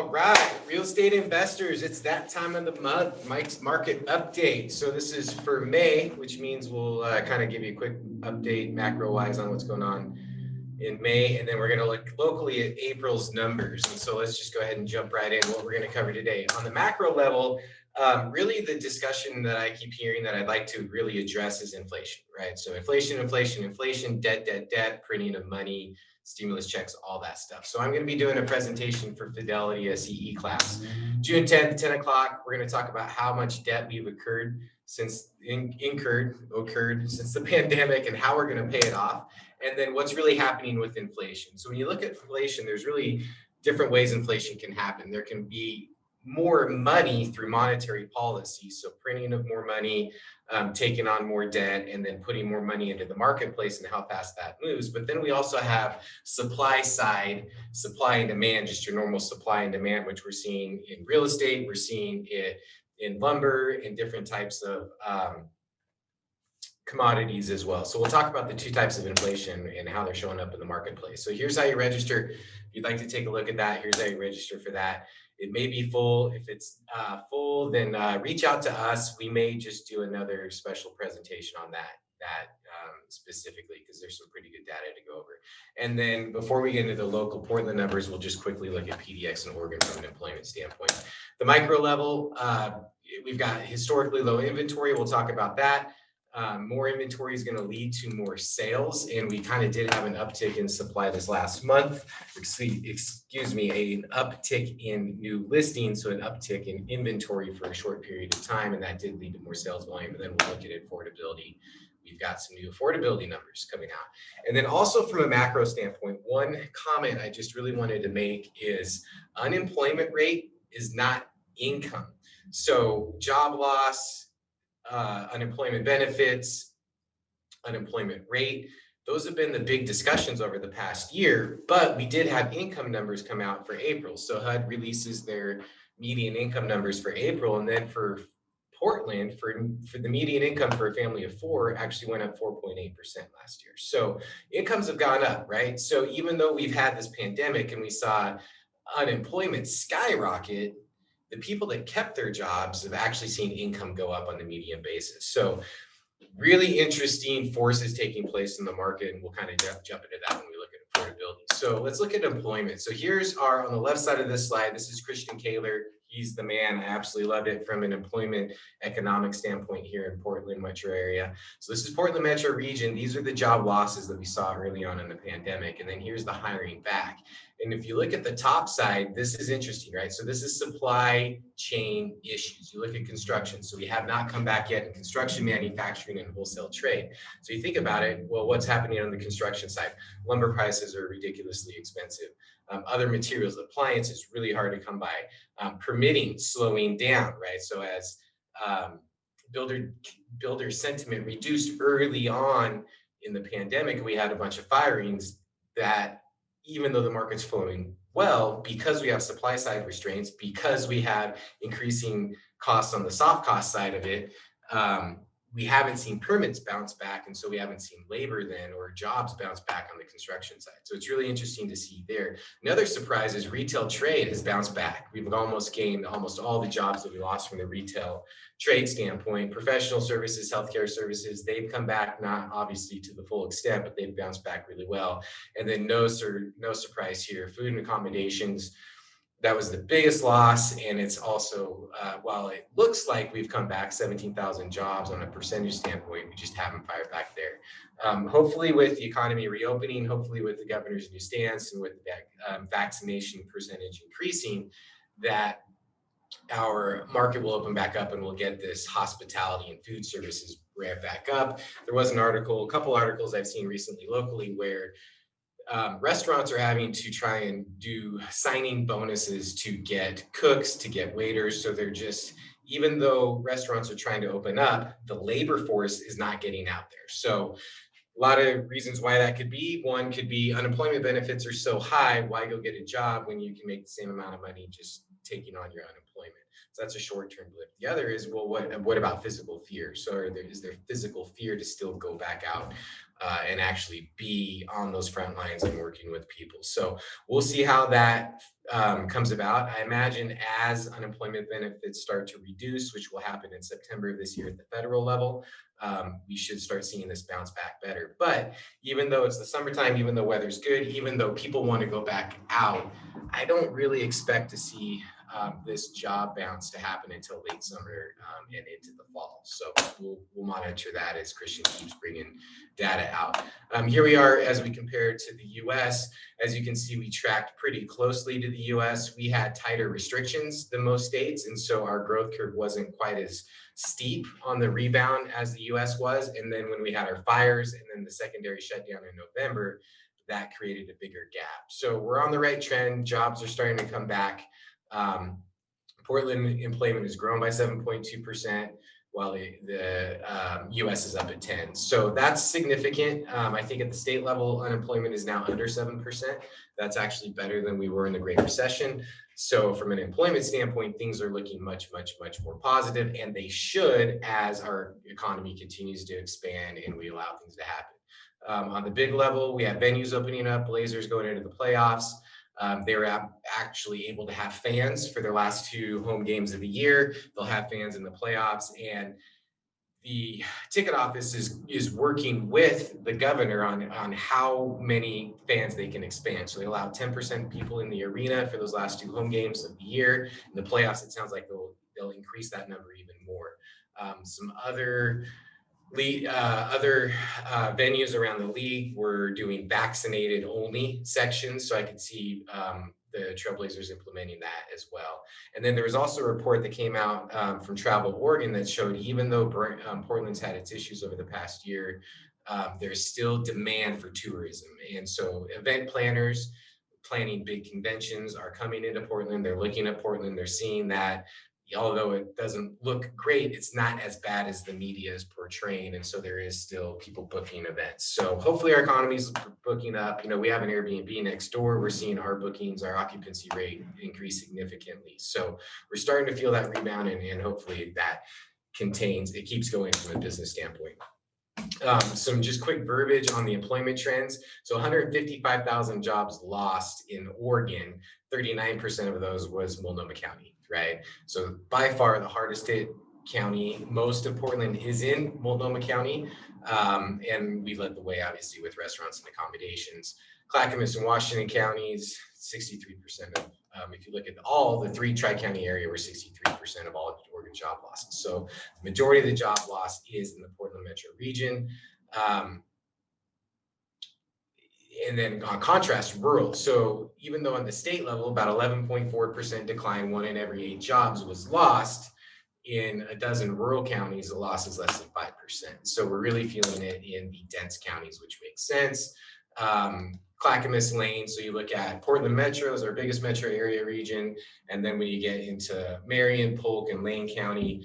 All right, real estate investors, it's that time of the month, Mike's market update. So this is for May, which means we'll kind of give you a quick update macro wise on what's going on in May. And then we're going to look locally at April's numbers. And so let's just go ahead and jump right in what we're going to cover today. On the macro level, really the discussion that I keep hearing that I'd like to really address is inflation, right? So inflation, debt, printing of money, stimulus checks, all that stuff. So I'm going to be doing a presentation for Fidelity, a CE class. June 10th, 10 o'clock, we're going to talk about how much debt we've occurred since since the pandemic and how we're going to pay it off. And then what's really happening with inflation. So when you look at inflation, there's really different ways inflation can happen. There can be more money through monetary policy, so printing of more money, taking on more debt, and then putting more money into the marketplace and how fast that moves. But then we also have supply side, supply and demand, just your normal supply and demand, which we're seeing in real estate, we're seeing it in lumber, in different types of commodities as well. So we'll talk about the two types of inflation and how they're showing up in the marketplace. So here's how you register. If you'd like to take a look at that, here's how you register for that. It may be full. If it's full, then reach out to us. We may just do another special presentation on that specifically because there's some pretty good data to go over. And then before we get into the local Portland numbers, we'll just quickly look at PDX and Oregon from an employment standpoint. The micro level, we've got historically low inventory. We'll talk about that. More inventory is going to lead to more sales, and we kind of did have an uptick in supply this last month. Excuse me, an uptick in new listings, so an uptick in inventory for a short period of time, and that did lead to more sales volume. And then we'll look at affordability. We've got some new affordability numbers coming out. And then also from a macro standpoint, one comment I just really wanted to make is unemployment rate is not income. So job loss, unemployment benefits, unemployment rate, those have been the big discussions over the past year, but we did have income numbers come out for April. So HUD releases their median income numbers for April, and then for Portland, for the median income for a family of four actually went up 4.8% last year. So incomes have gone up, right? So even though we've had this pandemic and we saw unemployment skyrocket, the people that kept their jobs have actually seen income go up on the median basis. So really interesting forces taking place in the market, and we'll kind of jump into that when we look at affordability. So let's look at employment. So here's on the left side of this slide, this is Christian Kaler. He's the man. I absolutely love it from an employment economic standpoint here in Portland metro area. So this is Portland metro region. These are the job losses that we saw early on in the pandemic. And then here's the hiring back. And if you look at the top side, this is interesting, right? So this is supply chain issues. You look at construction. So we have not come back yet in construction, manufacturing, and wholesale trade. So you think about it, well, what's happening on the construction side? Lumber prices are ridiculously expensive. Other materials, appliances, really hard to come by. Permitting slowing down, right? So as builder sentiment reduced early on in the pandemic, we had a bunch of firings that even though the market's flowing well, because we have supply side restraints, because we have increasing costs on the soft cost side of it, we haven't seen permits bounce back, and so we haven't seen labor then or jobs bounce back on the construction side. So it's really interesting to see there. Another surprise is retail trade has bounced back. We've almost gained almost all the jobs that we lost from the retail trade standpoint. Professional services, healthcare services, they've come back, not obviously to the full extent, but they've bounced back really well. And then no surprise here, food and accommodations. That was the biggest loss, and it's also, while it looks like we've come back 17,000 jobs on a percentage standpoint, we just haven't fired back there. Hopefully with the economy reopening, hopefully with the governor's new stance and with the vaccination percentage increasing, that our market will open back up and we'll get this hospitality and food services ramp back up. There was a couple articles I've seen recently locally where restaurants are having to try and do signing bonuses to get cooks, to get waiters. So they're just, even though restaurants are trying to open up, the labor force is not getting out there. So a lot of reasons why that could be. One could be unemployment benefits are so high. Why go get a job when you can make the same amount of money just taking on your unemployment? So that's a short-term blip. The other is, well, what about physical fear? So is there physical fear to still go back out and actually be on those front lines and working with people? So we'll see how that comes about, I imagine as unemployment benefits start to reduce, which will happen in September of this year at the federal level, we should start seeing this bounce back better. But even though it's the summertime, even though weather's good, even though people want to go back out, I don't really expect to see this job bounce to happen until late summer and into the fall. So we'll monitor that as Christian keeps bringing data out. Here we are as we compare to the US. As you can see, we tracked pretty closely to the US. We had tighter restrictions than most states, and so our growth curve wasn't quite as steep on the rebound as the US was. And then when we had our fires and then the secondary shutdown in November, that created a bigger gap. So we're on the right trend. Jobs are starting to come back. Um, Portland employment has grown by 7.2%, while the US is up at 10. So that's significant. I think at the state level, unemployment is now under 7%. That's actually better than we were in the Great Recession. So from an employment standpoint, things are looking much, much, much more positive, and they should as our economy continues to expand and we allow things to happen. On the big level, we have venues opening up, Blazers going into the playoffs. They were actually able to have fans for their last two home games of the year. They'll have fans in the playoffs, and the ticket office is working with the governor on how many fans they can expand. So they allow 10% people in the arena for those last two home games of the year. In the playoffs, it sounds like they'll increase that number even more. Some other venues around the league were doing vaccinated only sections, so I could see the Trailblazers implementing that as well. And then there was also a report that came out from Travel Oregon that showed even though Portland's had its issues over the past year, there's still demand for tourism. And so event planners planning big conventions are coming into Portland. They're looking at Portland. They're seeing that although it doesn't look great, it's not as bad as the media is portraying. And so there is still people booking events. So hopefully our economy is booking up. We have an Airbnb next door. We're seeing our bookings, our occupancy rate increase significantly. So we're starting to feel that rebound, and hopefully that it keeps going from a business standpoint. Some just quick verbiage on the employment trends. So 155,000 jobs lost in Oregon. 39% of those was Multnomah County, right? So by far the hardest hit county. Most of Portland is in Multnomah County, and we led the way obviously with restaurants and accommodations. Clackamas and Washington counties, 63% of, if you look at all the three tri-county area, were 63% of all Oregon job losses. So the majority of the job loss is in the Portland metro region. And then on contrast, rural. So even though on the state level, about 11.4% decline, 1 in every 8 jobs was lost, in a dozen rural counties, the loss is less than 5%. So we're really feeling it in the dense counties, which makes sense. Clackamas Lane, so you look at Portland Metro is our biggest metro area region, and then when you get into Marion, Polk, and Lane County,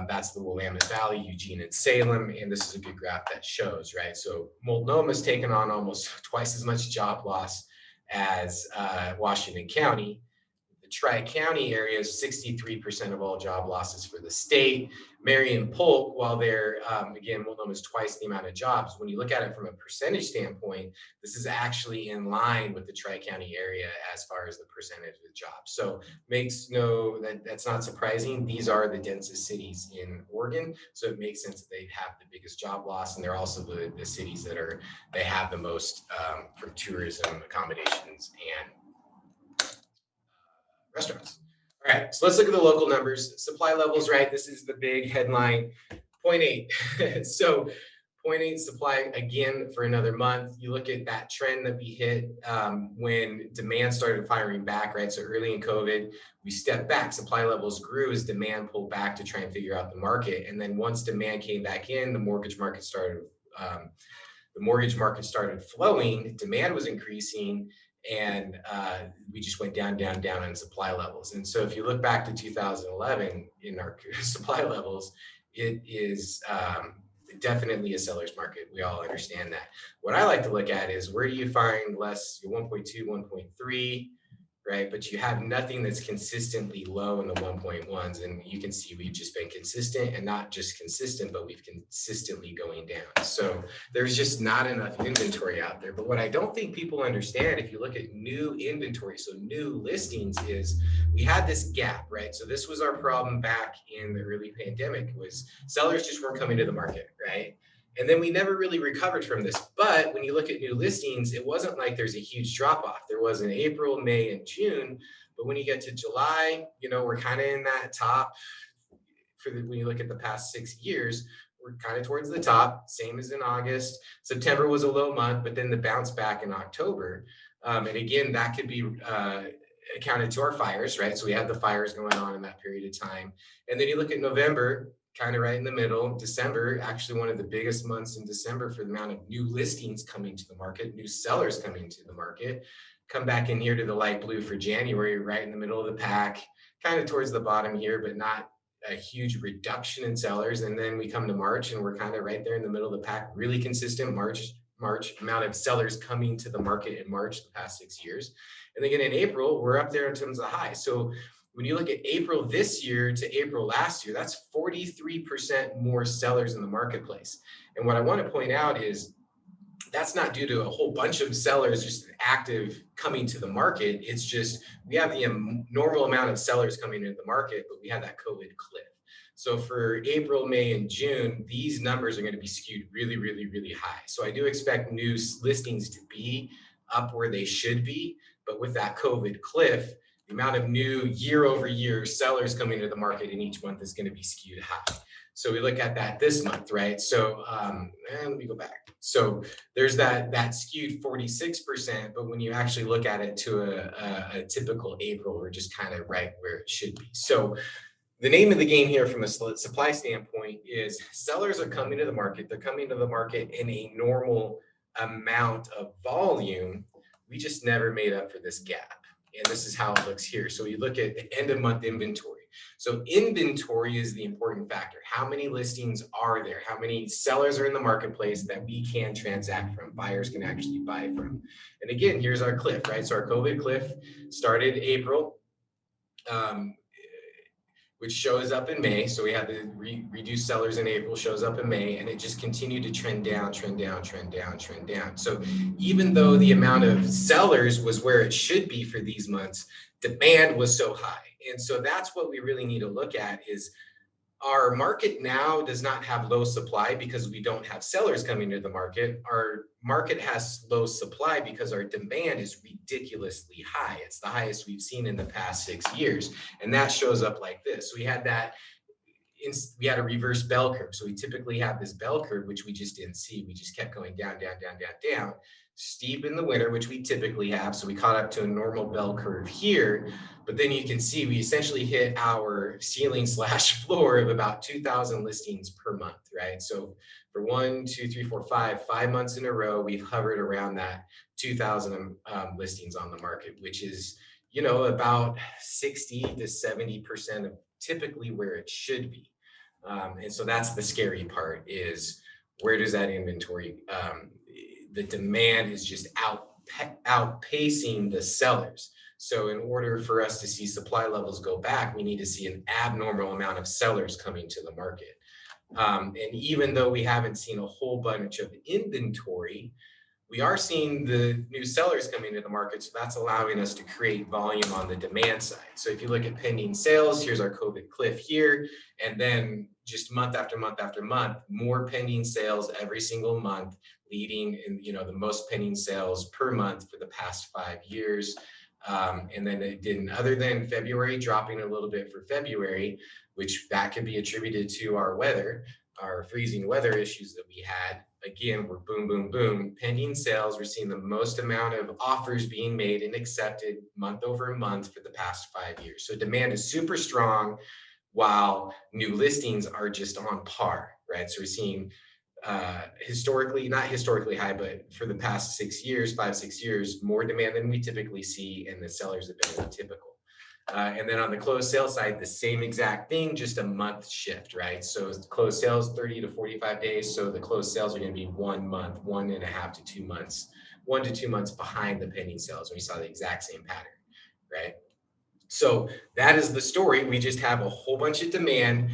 that's the Willamette Valley, Eugene, and Salem, and this is a good graph that shows, right? So Multnomah's taken on almost twice as much job loss as Washington County. Tri-County area is 63% of all job losses for the state. Marion Polk, while they're, again, Multnomah is twice the amount of jobs. When you look at it from a percentage standpoint, this is actually in line with the Tri-County area as far as the percentage of jobs. So that's not surprising. These are the densest cities in Oregon. So it makes sense that they have the biggest job loss, and they're also the cities they have the most from tourism, accommodations, and restaurants. All right, so let's look at the local numbers. Supply levels, right? This is the big headline, 0.8. So 0.8 supply again for another month. You look at that trend that we hit when demand started firing back, right? So early in COVID, we stepped back. Supply levels grew as demand pulled back to try and figure out the market. And then once demand came back in, the mortgage market started flowing. Demand was increasing, and we just went down in supply levels. And so if you look back to 2011 in our supply levels, it is definitely a seller's market. We all understand that. What I like to look at is where do you find less, 1.2, 1.3, right? But you have nothing that's consistently low in the 1.1s. And you can see we've just been consistent, and not just consistent, but we've consistently going down. So there's just not enough inventory out there. But what I don't think people understand, if you look at new inventory, so new listings, is we had this gap, right? So this was our problem back in the early pandemic, was sellers just weren't coming to the market, right? And then we never really recovered from this. But when you look at new listings, it wasn't like there's a huge drop off. There was in April, May, and June. But when you get to July, we're kind of in that top when you look at the past 6 years, we're kind of towards the top, same as in August. September was a low month, but then the bounce back in October. And again, that could be accounted to our fires, right? So we had the fires going on in that period of time. And then you look at November, kind of right in the middle. December, actually one of the biggest months in December for the amount of new listings coming to the market, new sellers coming to the market. Come back in here to the light blue for January, right in the middle of the pack, kind of towards the bottom here, but not a huge reduction in sellers. And then we come to March and we're kind of right there in the middle of the pack, really consistent March amount of sellers coming to the market in March the past 6 years. And again in April, we're up there in terms of high. So when you look at April this year to April last year, that's 43% more sellers in the marketplace. And what I want to point out is that's not due to a whole bunch of sellers just active coming to the market. It's just we have the normal amount of sellers coming into the market, but we had that COVID cliff. So for April, May, and June, these numbers are going to be skewed really, really, really high. So I do expect new listings to be up where they should be, but with that COVID cliff, the amount of new year over year sellers coming to the market in each month is going to be skewed high. So we look at that this month, right? So let me go back. So there's that skewed 46%, but when you actually look at it to a typical April, we're just kind of right where it should be. So the name of the game here from a supply standpoint is sellers are coming to the market. They're coming to the market in a normal amount of volume. We just never made up for this gap. And this is how it looks here. So you look at the end of month inventory. So inventory is the important factor. How many listings are there? How many sellers are in the marketplace that we can transact from, buyers can actually buy from? And again, here's our cliff, right? So our COVID cliff started April, which shows up in May. So we had the reduced sellers in April, shows up in May, and it just continued to trend down, trend down, trend down, trend down. So even though the amount of sellers was where it should be for these months, demand was so high. And so that's what we really need to look at is our market now does not have low supply because we don't have sellers coming to the market. Our market has low supply because our demand is ridiculously high. It's the highest we've seen in the past 6 years. And that shows up like this. So we had a reverse bell curve. So we typically have this bell curve, which we just didn't see. We just kept going down, down, down, down, down. Steep in the winter, which we typically have. So we caught up to a normal bell curve here. But then you can see we essentially hit our ceiling / floor of about 2,000 listings per month, right? So for 5 months in a row, we've hovered around that 2,000 listings on the market, which is, about 60 to 70% of typically where it should be. And so that's the scary part is where does that inventory, the demand is just outpacing the sellers. So in order for us to see supply levels go back, we need to see an abnormal amount of sellers coming to the market. And even though we haven't seen a whole bunch of inventory, we are seeing the new sellers coming to the market. So that's allowing us to create volume on the demand side. So if you look at pending sales, here's our COVID cliff here. And then just month after month after month, more pending sales every single month, leading in, the most pending sales per month for the past 5 years. And then it didn't, other than February dropping a little bit for February, which that could be attributed to our weather, our freezing weather issues that we had. Again, we're boom, boom, boom. Pending sales, we're seeing the most amount of offers being made and accepted month over month for the past 5 years. So demand is super strong while new listings are just on par, right? So we're seeing not historically high, but for the past 6 years, 5-6 years, more demand than we typically see, and the sellers have been atypical. And then on the closed sales side, the same exact thing, just a month shift, right? So closed sales 30 to 45 days. So the closed sales are going to be 1 month, 1.5 to 2 months, 1 to 2 months behind the pending sales. And we saw the exact same pattern. right? So that is the story. We just have a whole bunch of demand.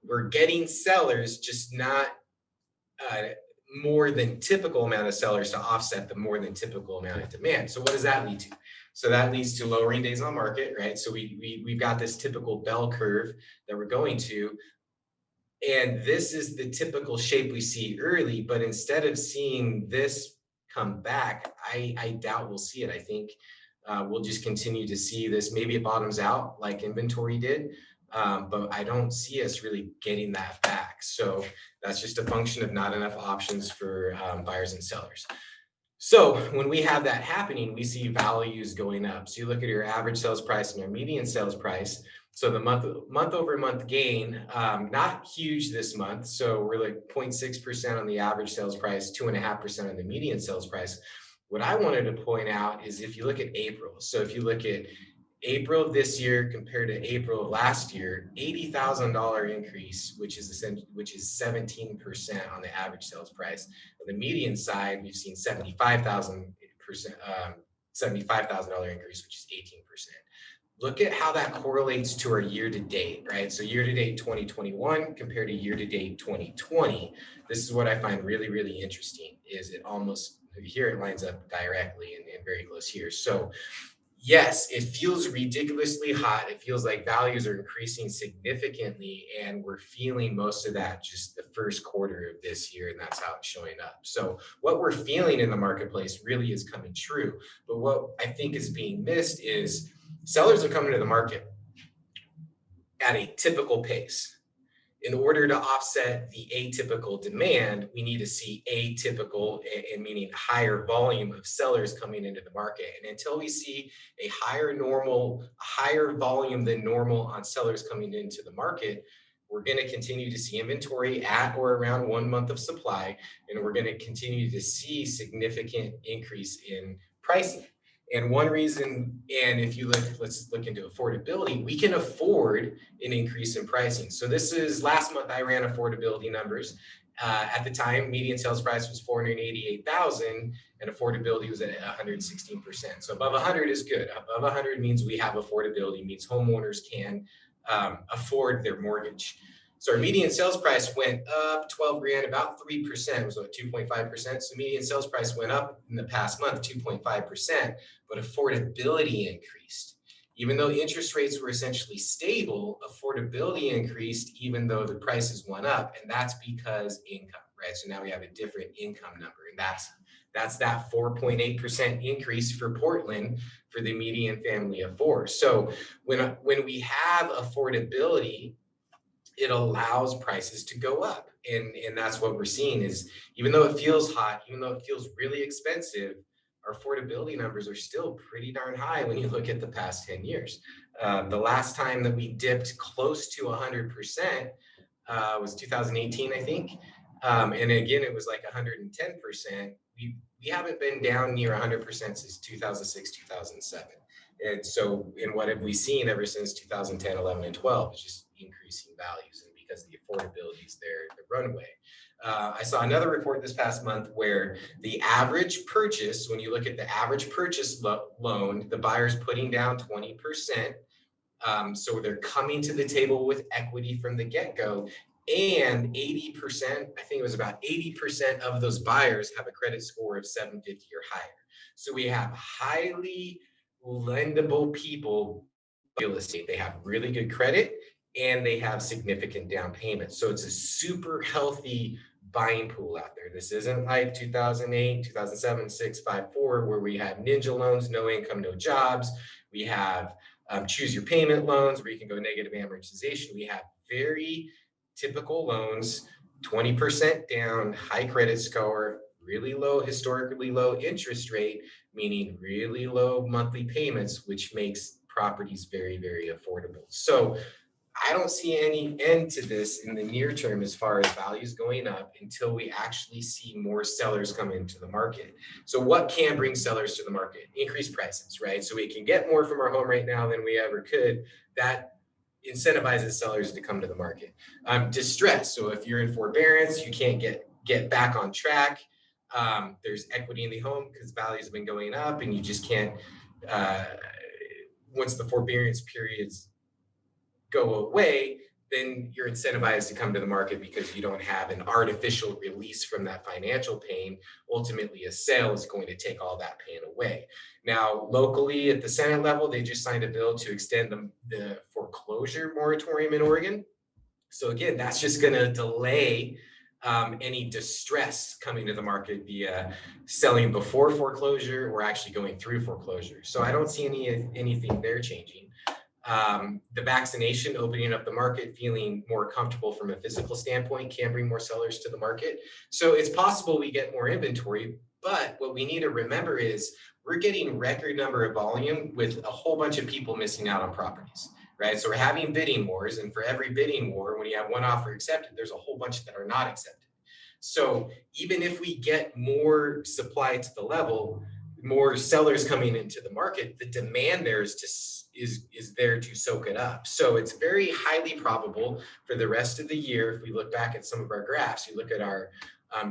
We're getting sellers, just not uh, more than typical amount of sellers to offset the more than typical amount of demand. So what does that lead to? So that leads to lowering days on market, right? So we've got this typical bell curve that we're going to, and this is the typical shape we see early, but instead of seeing this come back, I doubt we'll see it. I think we'll just continue to see this. Maybe it bottoms out like inventory did, but I don't see us really getting that back. So that's just a function of not enough options for buyers and sellers. So when we have that happening, we see values going up. So you look at your average sales price and your median sales price. So the month over month gain, not huge this month. So we're like 0.6% on the average sales price, 2.5% on the median sales price. What I wanted to point out is if you look at April. So if you look at April of this year compared to April of last year, $80,000 increase, which is 17% on the average sales price. On the median side, we've seen $75,000 increase, which is 18%. Look at how that correlates to our year to date, right? So year to date 2021 compared to year to date 2020. This is what I find really, really interesting. Is it almost here it lines up directly and very close here. So yes, it feels ridiculously hot. It feels like values are increasing significantly, and we're feeling most of that just the first quarter of this year, and that's how it's showing up. So, what we're feeling in the marketplace really is coming true. But what I think is being missed is sellers are coming to the market at a typical pace. In order to offset the atypical demand, we need to see atypical, and meaning higher volume of sellers coming into the market. And until we see a higher volume than normal on sellers coming into the market, we're going to continue to see inventory at or around 1 month of supply, and we're going to continue to see significant increase in pricing. And one reason, and if you look, let's look into affordability, we can afford an increase in pricing. So this is last month I ran affordability numbers. At the time, median sales price was 488,000 and affordability was at 116%. So above 100 is good. Above 100 means we have affordability, means homeowners can afford their mortgage. So our median sales price went up 12 grand, about 3%, it was what, 2.5%. So median sales price went up in the past month, 2.5%, but affordability increased. Even though interest rates were essentially stable, affordability increased even though the prices went up, and that's because income, right? So now we have a different income number, and that's that 4.8% increase for Portland for the median family of four. So when we have affordability, it allows prices to go up. And that's what we're seeing is even though it feels hot, even though it feels really expensive, our affordability numbers are still pretty darn high when you look at the past 10 years. The last time that we dipped close to 100% was 2018, I think. And again, it was like 110%. We haven't been down near 100% since 2006, 2007. And so, and what have we seen ever since 2010, 11, and 12 is just increasing values. And because the affordability is there, the runway. I saw another report this past month where the average purchase, when you look at the average purchase loan, the buyer's putting down 20%. So they're coming to the table with equity from the get-go. And 80%, I think it was about 80% of those buyers have a credit score of 750 or higher. So we have highly lendable people in real estate. They have really good credit and they have significant down payments. So it's a super healthy buying pool out there. This isn't like 2008, 2007, 6, 5, 4, where we have ninja loans, no income, no jobs. We have choose your payment loans where you can go negative amortization. We have very typical loans, 20% down, high credit score, really low, historically low interest rate, meaning really low monthly payments, which makes properties very, very affordable. So I don't see any end to this in the near term as far as values going up until we actually see more sellers come into the market. So what can bring sellers to the market? Increased prices, right? So we can get more from our home right now than we ever could. That incentivizes sellers to come to the market. Distress. So if you're in forbearance, you can't get back on track. There's equity in the home because values have been going up and you just can't once the forbearance periods go away, then you're incentivized to come to the market because you don't have an artificial release from that financial pain. Ultimately, a sale is going to take all that pain away. Now, locally at the Senate level, they just signed a bill to extend the foreclosure moratorium in Oregon. So again, that's just going to delay any distress coming to the market via selling before foreclosure or actually going through foreclosure. So I don't see anything there changing. The vaccination opening up the market, feeling more comfortable from a physical standpoint, can bring more sellers to the market. So it's possible we get more inventory, but what we need to remember is we're getting record number of volume with a whole bunch of people missing out on properties, right? So we're having bidding wars, and for every bidding war, when you have one offer accepted, there's a whole bunch that are not accepted. So even if we get more supply to the level, more sellers coming into the market, the demand there is there to soak it up. So it's very highly probable for the rest of the year, if we look back at some of our graphs, you look at our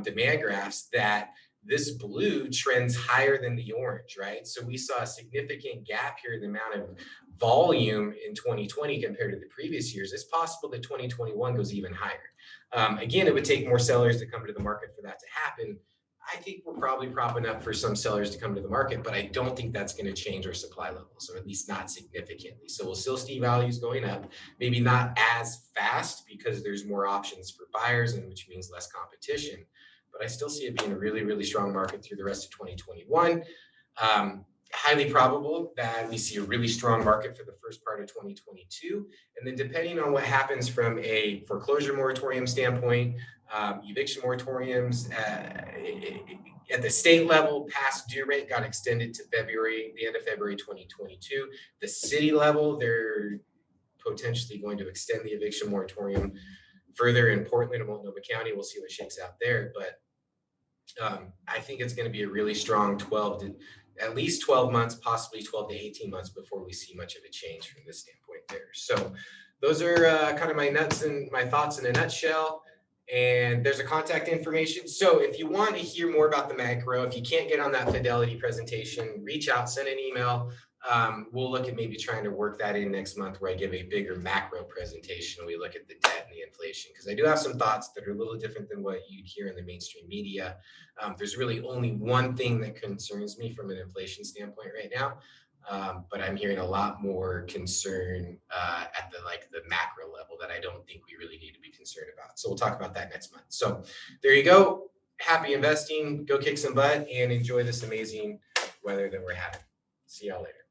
demand graphs, that this blue trends higher than the orange, right? So we saw a significant gap here in the amount of volume in 2020 compared to the previous years. It's possible that 2021 goes even higher. Again, it would take more sellers to come to the market for that to happen. I think we're probably propping up for some sellers to come to the market, but I don't think that's going to change our supply levels, or at least not significantly. So we'll still see values going up, maybe not as fast because there's more options for buyers, and which means less competition. But I still see it being a really, really strong market through the rest of 2021. Highly probable that we see a really strong market for the first part of 2022. And then depending on what happens from a foreclosure moratorium standpoint, eviction moratoriums at the state level, past due rate got extended to the end of February 2022. The city level, they're potentially going to extend the eviction moratorium further in Portland and Multnomah County. We'll see what shakes out there. But I think it's going to be a really strong at least 12 months, possibly 12 to 18 months before we see much of a change from this standpoint there. So those are kind of my thoughts in a nutshell. And there's a contact information. So if you want to hear more about the macro, if you can't get on that Fidelity presentation, reach out, send an email. We'll look at maybe trying to work that in next month, where I give a bigger macro presentation. We look at the debt and the inflation, because I do have some thoughts that are a little different than what you'd hear in the mainstream media. There's really only one thing that concerns me from an inflation standpoint right now. But I'm hearing a lot more concern at the macro level that I don't think we really need to be concerned about. So we'll talk about that next month. So there you go. Happy investing. Go kick some butt and enjoy this amazing weather that we're having. See y'all later.